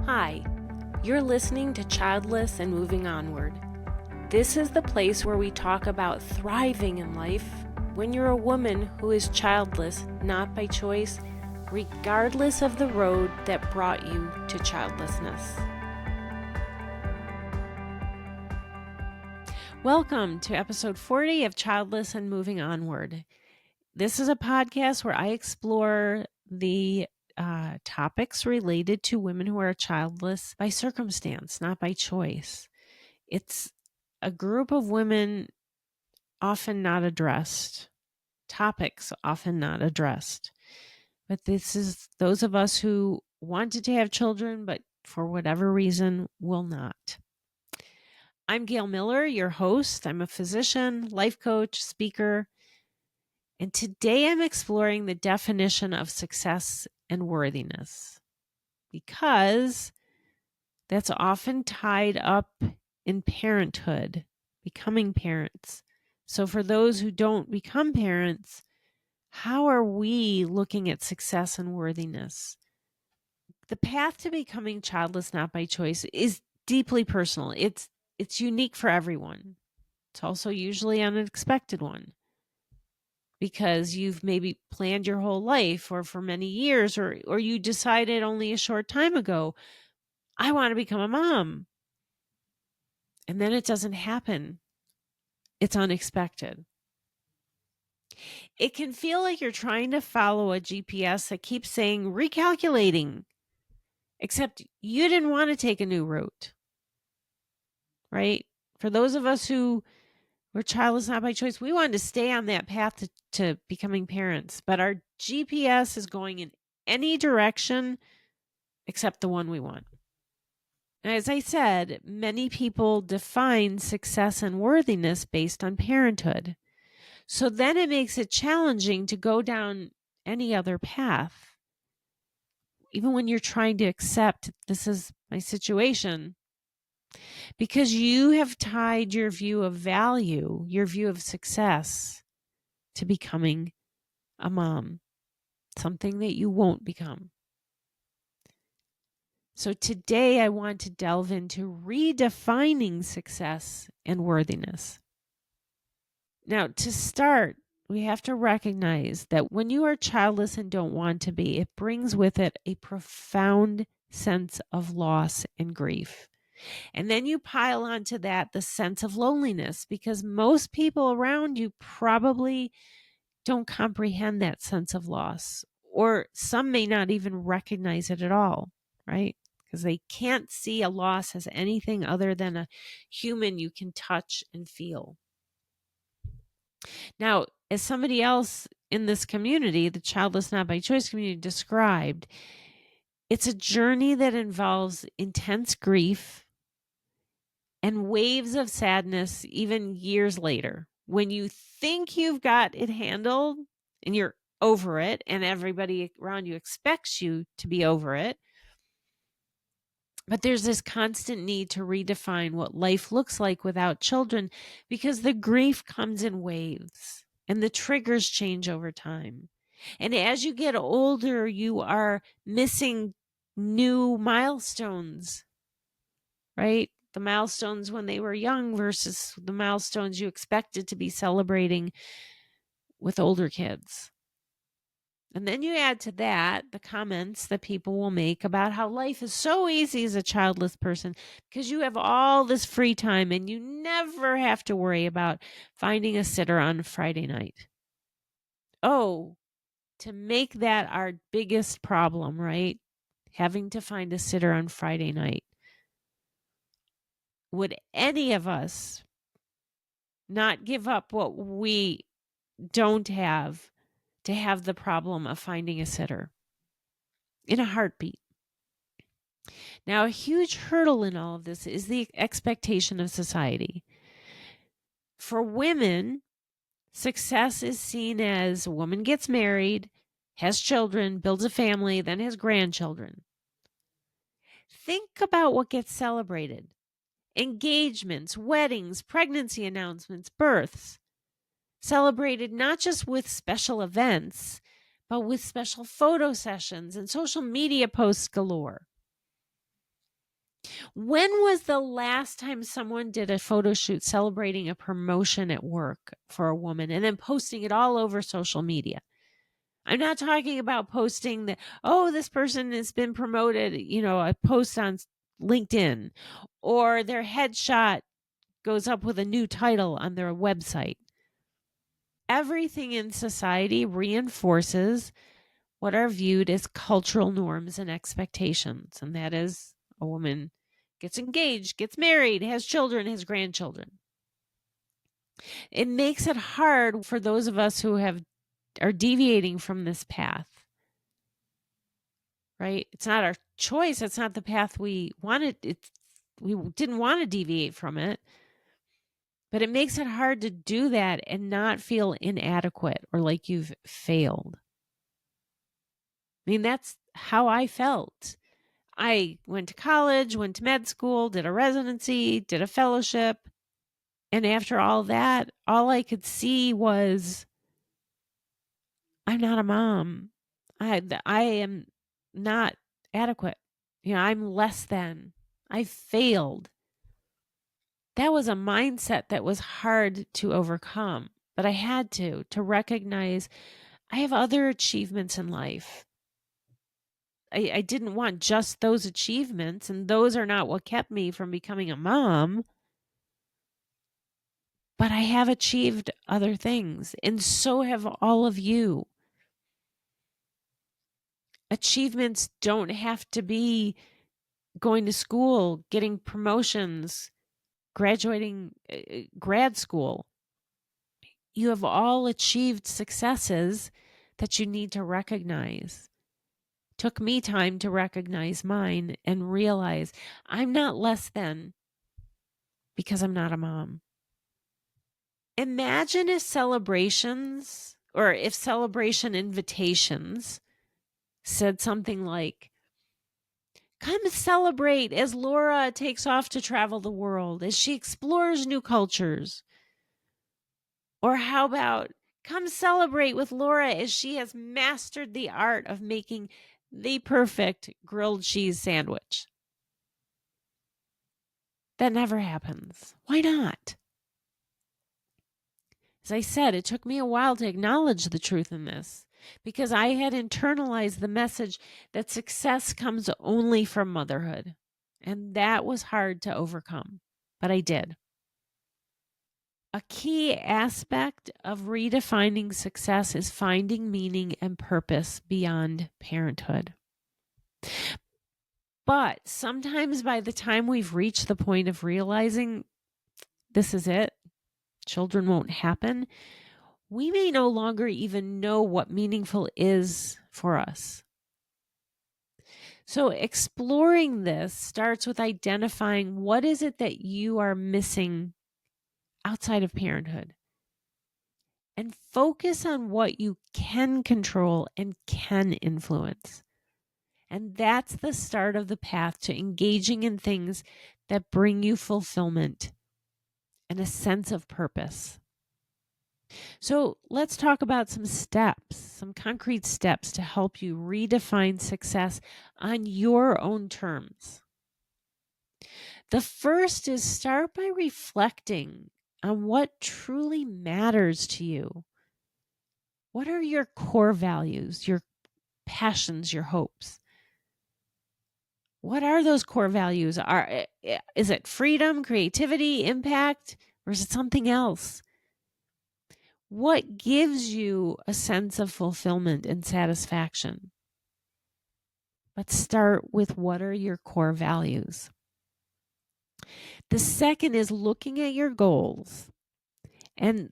Hi, you're listening to Childless and Moving Onward. This is the place where we talk about thriving in life when you're a woman who is childless, not by choice, regardless of the road that brought you to childlessness. Welcome to episode 40 of Childless and Moving Onward. This is a podcast where I explore the topics related to women who are childless by circumstance, not by choice. It's a group of women often not addressed, topics often not addressed. But this is those of us who wanted to have children, but for whatever reason will not. I'm Gail Miller, your host. I'm a physician, life coach, speaker. And today I'm exploring the definition of success and worthiness because that's often tied up in parenthood, becoming parents. So for those who don't become parents, how are we looking at success and worthiness? The path to becoming childless, not by choice, is deeply personal. It's unique for everyone. It's also usually an unexpected one because you've maybe planned your whole life or for many years, or you decided only a short time ago, I want to become a mom. And then it doesn't happen. It's unexpected. It can feel like you're trying to follow a GPS that keeps saying recalculating, except you didn't want to take a new route, right? For those of us who were childless not by choice, we wanted to stay on that path to becoming parents, but our GPS is going in any direction except the one we want. And as I said, many people define success and worthiness based on parenthood. So then it makes it challenging to go down any other path. Even when you're trying to accept this is my situation, because you have tied your view of value, your view of success to becoming a mom, something that you won't become. So today I want to delve into redefining success and worthiness. Now, to start, we have to recognize that when you are childless and don't want to be, it brings with it a profound sense of loss and grief. And then you pile onto that the sense of loneliness because most people around you probably don't comprehend that sense of loss, or some may not even recognize it at all, right? Because they can't see a loss as anything other than a human you can touch and feel. Now, as somebody else in this community, the Childless Not by Choice community, described, it's a journey that involves intense grief and waves of sadness even years later. When you think you've got it handled and you're over it and everybody around you expects you to be over it, but there's this constant need to redefine what life looks like without children because the grief comes in waves and the triggers change over time. And as you get older, you are missing new milestones, right? The milestones when they were young versus the milestones you expected to be celebrating with older kids. And then you add to that the comments that people will make about how life is so easy as a childless person because you have all this free time and you never have to worry about finding a sitter on Friday night. Oh, to make that our biggest problem, right? Having to find a sitter on Friday night. Would any of us not give up what we don't have to have the problem of finding a sitter? In a heartbeat. Now, a huge hurdle in all of this is the expectation of society. For women, success is seen as a woman gets married, has children, builds a family, then has grandchildren. Think about what gets celebrated. Engagements, weddings, pregnancy announcements, births. Celebrated not just with special events, but with special photo sessions and social media posts galore. When was the last time someone did a photo shoot celebrating a promotion at work for a woman and then posting it all over social media? I'm not talking about posting that, oh, this person has been promoted, a post on LinkedIn, or their headshot goes up with a new title on their website. Everything in society reinforces what are viewed as cultural norms and expectations. And that is a woman gets engaged, gets married, has children, has grandchildren. It makes it hard for those of us who are deviating from this path. Right? It's not our choice. It's not the path we wanted. We didn't want to deviate from it. But it makes it hard to do that and not feel inadequate or like you've failed. I mean, that's how I felt. I went to college, went to med school, did a residency, did a fellowship. And after all that, all I could see was, I'm not a mom. I am not adequate. I'm less than. I failed. That was a mindset that was hard to overcome, but I had to recognize I have other achievements in life. I didn't want just those achievements, and those are not what kept me from becoming a mom. But I have achieved other things, and so have all of you. Achievements don't have to be going to school, getting promotions, graduating grad school. You have all achieved successes that you need to recognize. Took me time to recognize mine and realize I'm not less than because I'm not a mom. Imagine if celebrations or if celebration invitations said something like, come celebrate as Laura takes off to travel the world, as she explores new cultures. Or how about, come celebrate with Laura as she has mastered the art of making the perfect grilled cheese sandwich. That never happens. Why not? As I said, it took me a while to acknowledge the truth in this because I had internalized the message that success comes only from motherhood. And that was hard to overcome, but I did. A key aspect of redefining success is finding meaning and purpose beyond parenthood. But sometimes by the time we've reached the point of realizing this is it, children won't happen, we may no longer even know what meaningful is for us. So exploring this starts with identifying what is it that you are missing outside of parenthood. And focus on what you can control and can influence. And that's the start of the path to engaging in things that bring you fulfillment and a sense of purpose. So let's talk about some steps, some concrete steps to help you redefine success on your own terms. The first is start by reflecting on what truly matters to you. What are your core values, your passions, your hopes? What are those core values? Is it freedom, creativity, impact, or is it something else? What gives you a sense of fulfillment and satisfaction? Let's start with what are your core values. The second is looking at your goals and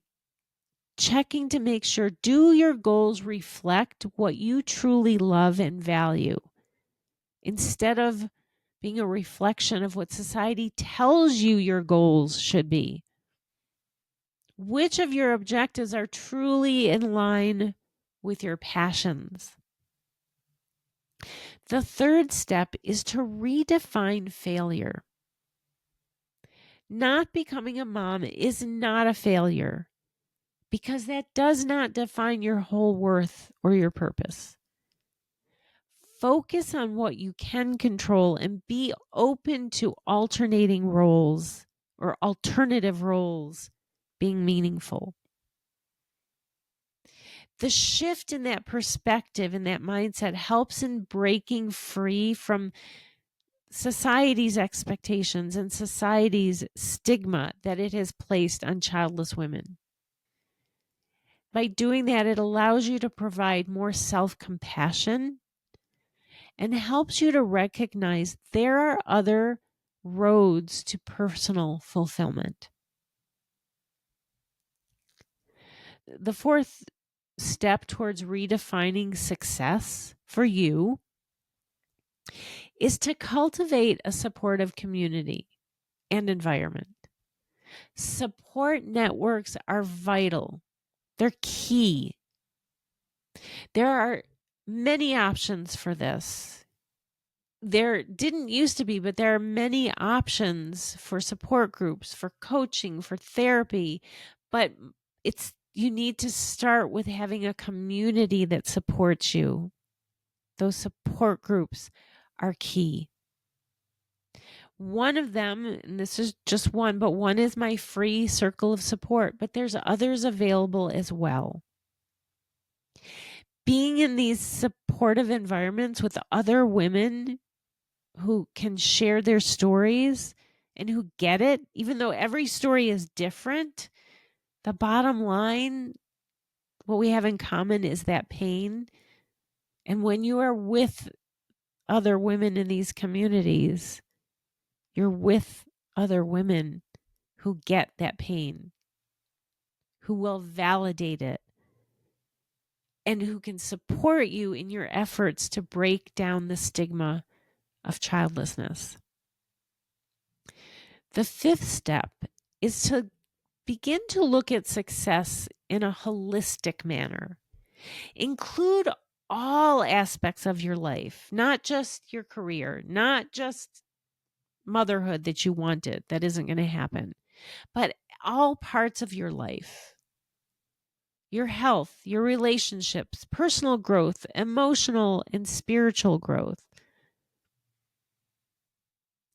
checking to make sure, do your goals reflect what you truly love and value? Instead of being a reflection of what society tells you your goals should be. Which of your objectives are truly in line with your passions? The third step is to redefine failure. Not becoming a mom is not a failure because that does not define your whole worth or your purpose. Focus on what you can control and be open to alternating roles or alternative roles being meaningful. The shift in that perspective and that mindset helps in breaking free from society's expectations and society's stigma that it has placed on childless women. By doing that, it allows you to provide more self-compassion and helps you to recognize there are other roads to personal fulfillment. The fourth step towards redefining success for you is to cultivate a supportive community and environment. Support networks are vital. They're key. There are many options for this. There didn't used to be, but there are many options for support groups, for coaching, for therapy. But you need to start with having a community that supports you. Those support groups are key. One of them, and this is just one, but one is my free circle of support, but there's others available as well. Being in these supportive environments with other women who can share their stories and who get it, even though every story is different, the bottom line, what we have in common is that pain. And when you are with other women in these communities, you're with other women who get that pain, who will validate it, and who can support you in your efforts to break down the stigma of childlessness. The fifth step is to begin to look at success in a holistic manner. Include all aspects of your life, not just your career, not just motherhood that you wanted, that isn't going to happen, but all parts of your life. Your health, your relationships, personal growth, emotional and spiritual growth.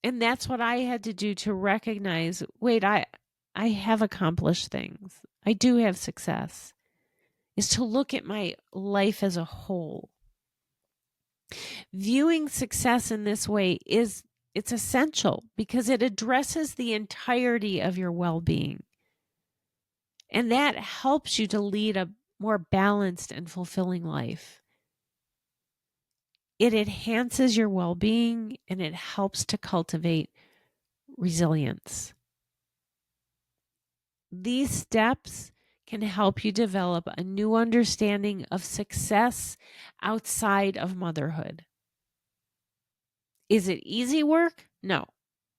And that's what I had to do to recognize, wait, I have accomplished things. I do have success. Is to look at my life as a whole. Viewing success in this way it's essential because it addresses the entirety of your well-being. And that helps you to lead a more balanced and fulfilling life. It enhances your well-being and it helps to cultivate resilience. These steps can help you develop a new understanding of success outside of motherhood. Is it easy work? No,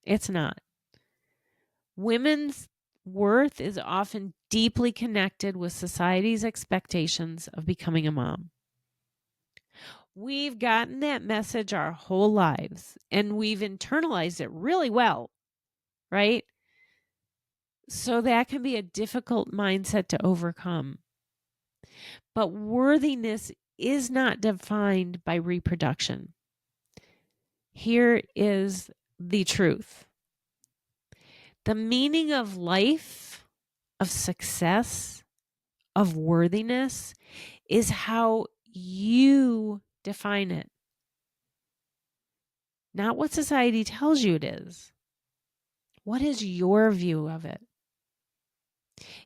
it's not. Women's worth is often deeply connected with society's expectations of becoming a mom. We've gotten that message our whole lives, and we've internalized it really well, right? So that can be a difficult mindset to overcome. But worthiness is not defined by reproduction. Here is the truth. The meaning of life, of success, of worthiness is how you define it. Not what society tells you it is. What is your view of it?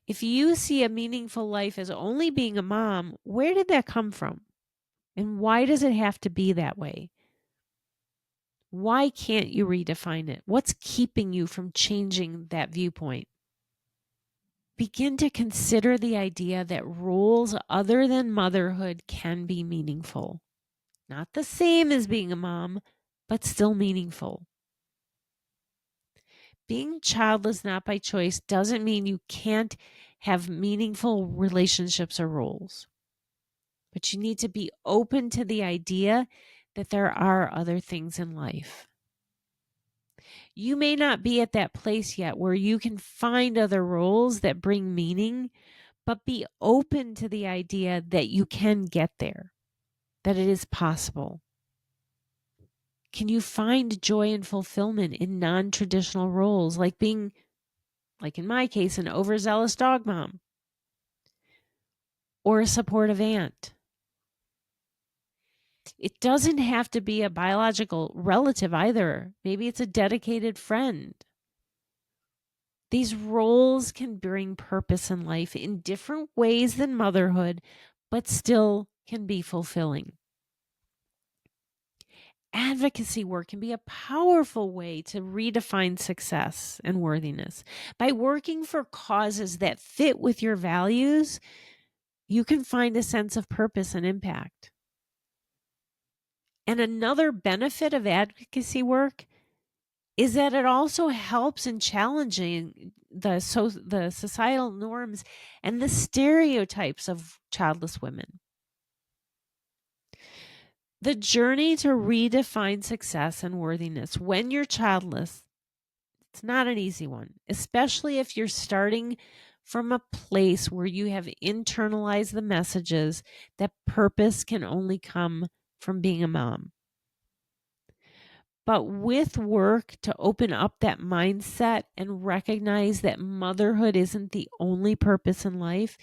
If you see a meaningful life as only being a mom, where did that come from? And why does it have to be that way? Why can't you redefine it? What's keeping you from changing that viewpoint? Begin to consider the idea that roles other than motherhood can be meaningful. Not the same as being a mom, but still meaningful. Being childless not by choice doesn't mean you can't have meaningful relationships or roles. But you need to be open to the idea that there are other things in life. You may not be at that place yet where you can find other roles that bring meaning, but be open to the idea that you can get there, that it is possible. Can you find joy and fulfillment in non-traditional roles, like being, like in my case, an overzealous dog mom or a supportive aunt? It doesn't have to be a biological relative either. Maybe it's a dedicated friend. These roles can bring purpose in life in different ways than motherhood, but still can be fulfilling. Advocacy work can be a powerful way to redefine success and worthiness. By working for causes that fit with your values, you can find a sense of purpose and impact. And another benefit of advocacy work is that it also helps in challenging the societal norms and the stereotypes of childless women. The journey to redefine success and worthiness when you're childless, it's not an easy one, especially if you're starting from a place where you have internalized the messages that purpose can only come from being a mom. But with work to open up that mindset and recognize that motherhood isn't the only purpose in life,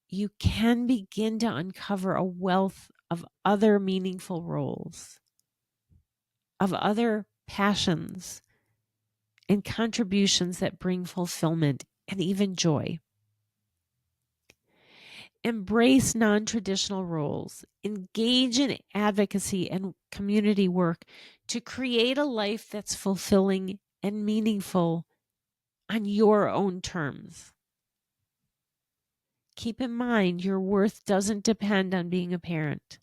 you can begin to uncover a wealth of other meaningful roles, of other passions and contributions that bring fulfillment and even joy. Embrace non-traditional roles. Engage in advocacy and community work to create a life that's fulfilling and meaningful on your own terms. Keep in mind, your worth doesn't depend on being a parent,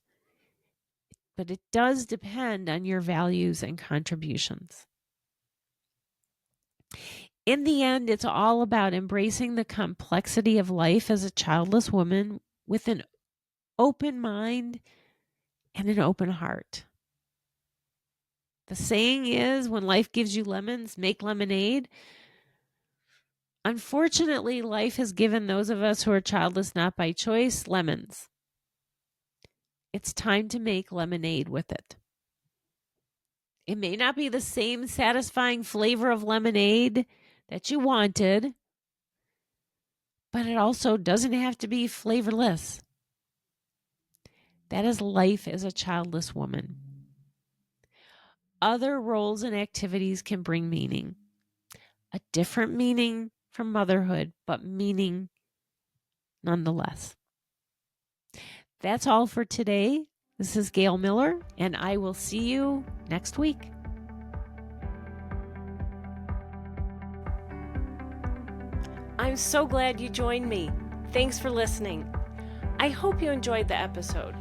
but it does depend on your values and contributions. In the end, it's all about embracing the complexity of life as a childless woman with an open mind and an open heart. The saying is, when life gives you lemons, make lemonade. Unfortunately, life has given those of us who are childless not by choice lemons. It's time to make lemonade with it. It may not be the same satisfying flavor of lemonade that you wanted, but it also doesn't have to be flavorless. That is life as a childless woman. Other roles and activities can bring meaning. A different meaning from motherhood, but meaning nonetheless. That's all for today. This is Gail Miller, and I will see you next week. I'm so glad you joined me. Thanks for listening. I hope you enjoyed the episode.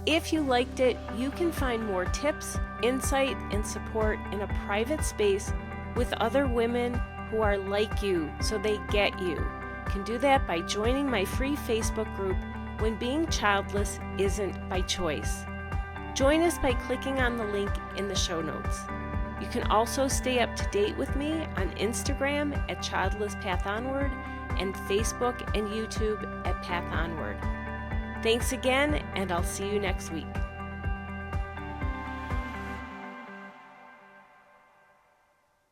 If you liked it, you can find more tips, insight, and support in a private space with other women who are like you, so they get you. You can do that by joining my free Facebook group, When Being Childless Isn't by Choice. Join us by clicking on the link in the show notes. You can also stay up to date with me on Instagram at Childless Path Onward and Facebook and YouTube at Path Onward. Thanks again, and I'll see you next week.